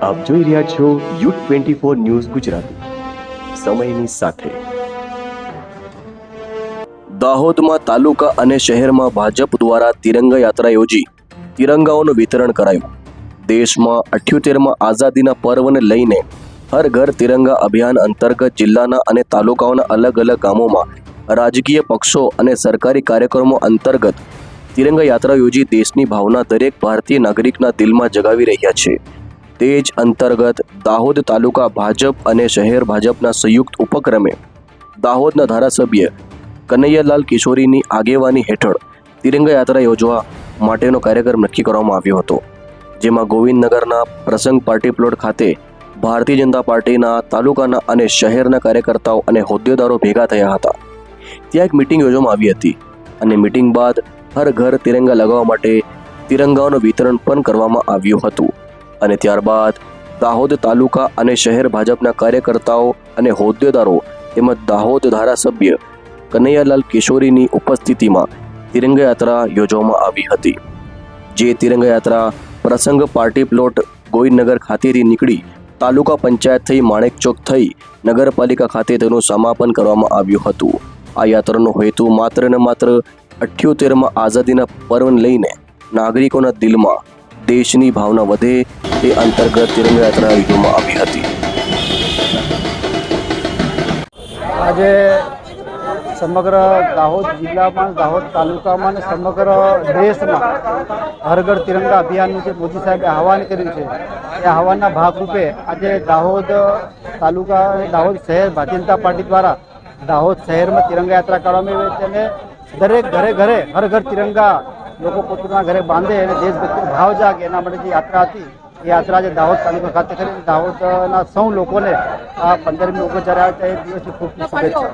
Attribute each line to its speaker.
Speaker 1: આપ જોઈ રહ્યા છો U24 ન્યૂઝ ગુજરાતી, સમયની સાથે। દાહોદમાં તાલુકા અને શહેરમાં ભાજપ દ્વારા તિરંગા યાત્રા યોજી તિરંગાઓનું વિતરણ કરાયું। દેશમાં 78માં આઝાદીના પર્વને લઈને હર ઘર તિરંગા અભિયાન અંતર્ગત જિલ્લાના અને તાલુકાઓના અલગ અલગ ગામોમાં રાજકીય પક્ષો અને સરકારી કાર્યક્રમો અંતર્ગત તિરંગા યાત્રા યોજી દેશની ભાવના દરેક ભારતીય નાગરિકના દિલમાં જગાવી રહ્યા છે। તે જ અંતર્ગત દાહોદ તાલુકા ભાજપ અને શહેર ભાજપના સંયુક્ત ઉપક્રમે દાહોદના ધારાસભ્ય કનૈયાલાલ કિશોરીની આગેવાની હેઠળ તિરંગા યાત્રા યોજવા માટેનો કાર્યક્રમ નક્કી કરવામાં આવ્યો હતો, જેમાં ગોવિંદનગરના પ્રસંગ પાર્ટી પ્લોટ ખાતે ભારતીય જનતા પાર્ટીના તાલુકાના અને શહેરના કાર્યકર્તાઓ અને હોદ્દેદારો ભેગા થયા હતા। ત્યાં એક મીટિંગ યોજવામાં આવી હતી અને મીટિંગ બાદ હર ઘર તિરંગા લગાવવા માટે તિરંગાઓનું વિતરણ પણ કરવામાં આવ્યું હતું અને ત્યારબાદ દાહોદ તાલુકા અને શહેર ભાજપના કાર્યકર્તાઓ અને હોદ્દેદારો તેમજ દાહોદ ધારાસભ્ય કનૈયાલાલ કિશોરીની ઉપસ્થિતિમાં તિરંગા યાત્રા યોજવામાં આવી હતી। જે તિરંગા યાત્રા પ્રસંગ પાર્ટી પ્લોટ ગોવિંદનગર ખાતેથી નીકળી તાલુકા પંચાયત થઈ માણેક ચોક થઈ નગરપાલિકા ખાતે તેનું સમાપન કરવામાં આવ્યું હતું। આ યાત્રાનો હેતુ માત્ર ને માત્ર 78માં આઝાદીના પર્વને લઈને નાગરિકોના દિલમાં દેશની ભાવના વધે તે અંતર્ગત તિરંગા યાત્રા યોજવામાં આવી હતી।
Speaker 2: આજે સમગ્ર દાહોદ જિલ્લામાં, દાહોદ તાલુકામાં અને સમગ્ર દેશમાં હર ઘર તિરંગા અભિયાનનું જે મોદી સાહેબે આહવાન કર્યું છે, એ આહવાનના ભાગરૂપે આજે દાહોદ તાલુકા અને દાહોદ શહેર ભારતીય જનતા પાર્ટી દ્વારા દાહોદ શહેરમાં તિરંગા યાત્રા કરવામાં આવી છે અને દરેક ઘરે ઘરે હર ઘર તિરંગા લોકો પોતાના ઘરે બાંધે અને દેશભક્તિનો ભાવ જાગે એના માટે જે યાત્રા હતી એ યાત્રા આજે દાહોદ તાલુકા ખાતે કરી દાહોદના સૌ લોકોને આ 15મી ઓગસ્ટ જ્યારે આવે છે એ દિવસની ખૂબ ખૂબ શુભેચ્છા।